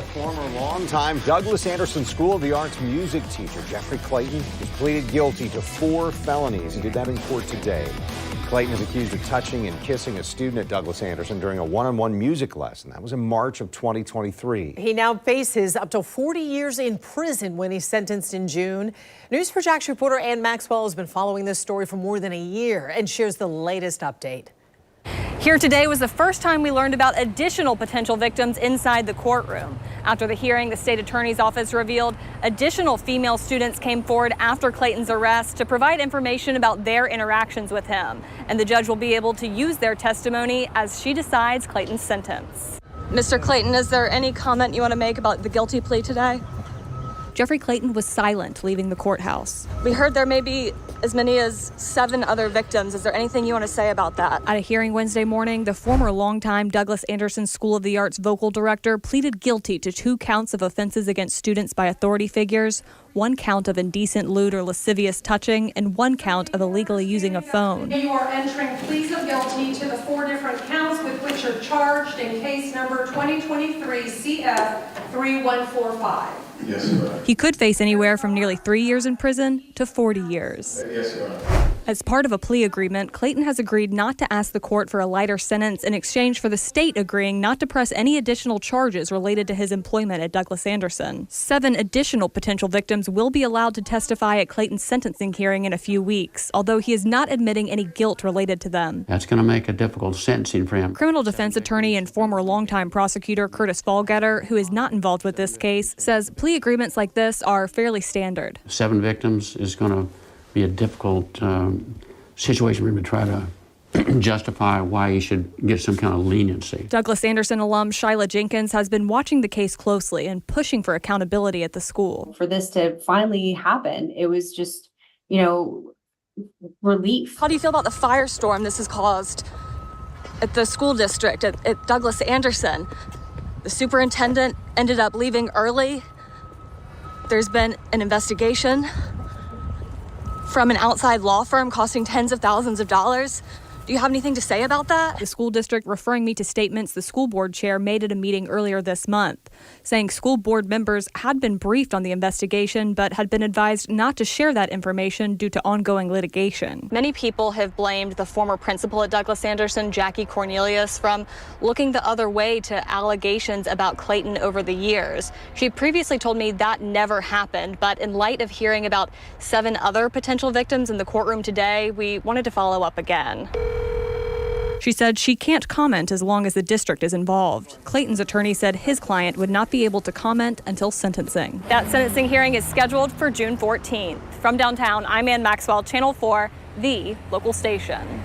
a former longtime Douglas Anderson School of the Arts music teacher, Jeffrey Clayton, has pleaded guilty to 4 felonies. He did that in court today. Clayton is accused of touching and kissing a student at Douglas Anderson during a one-on-one music lesson. That was in March of 2023. He now faces up to 40 years in prison when he's sentenced in June. News4JAX reporter Ann Maxwell has been following this story for more than a year and shares the latest update. Here today was the first time we learned about additional potential victims inside the courtroom. After the hearing, the state attorney's office revealed additional female students came forward after Clayton's arrest to provide information about their interactions with him. And the judge will be able to use their testimony as she decides Clayton's sentence. Mr. Clayton, is there any comment you want to make about the guilty plea today? Jeffrey Clayton was silent leaving the courthouse. We heard there may be as many as 7 other victims. Is there anything you want to say about that? At a hearing Wednesday morning, the former longtime Douglas Anderson School of the Arts vocal director pleaded guilty to 2 counts of offenses against students by authority figures, 1 count of indecent, lewd, or lascivious touching, and 1 count of illegally using a phone. You are entering pleas of guilty to the 4 different counts with which are charged in case number 2023 CF 3145. Yes, sir. He could face anywhere from nearly 3 years in prison to 40 years. Yes, sir. As part of a plea agreement, Clayton has agreed not to ask the court for a lighter sentence in exchange for the state agreeing not to press any additional charges related to his employment at Douglas Anderson. 7 additional potential victims will be allowed to testify at Clayton's sentencing hearing in a few weeks, although he is not admitting any guilt related to them. That's going to make a difficult sentencing for him. Criminal defense attorney and former longtime prosecutor Curtis Fallgetter, who is not involved with this case, says plea agreements like this are fairly standard. 7 victims is going to be a difficult situation for him to try to justify why he should get some kind of leniency. Douglas Anderson alum Shyla Jenkins has been watching the case closely and pushing for accountability at the school. For this to finally happen, it was just, relief. How do you feel about the firestorm this has caused at the school district at Douglas Anderson? The superintendent ended up leaving early. There's been an investigation from an outside law firm costing tens of thousands of dollars. Do you have anything to say about that? The school district referring me to statements the school board chair made at a meeting earlier this month, saying school board members had been briefed on the investigation but had been advised not to share that information due to ongoing litigation. Many people have blamed the former principal at Douglas Anderson, Jackie Cornelius, from looking the other way to allegations about Clayton over the years. She previously told me that never happened, but in light of hearing about 7 other potential victims in the courtroom today, we wanted to follow up again. She said she can't comment as long as the district is involved. Clayton's attorney said his client would not be able to comment until sentencing. That sentencing hearing is scheduled for June 14th. From downtown, I'm Ann Maxwell, Channel 4, the local station.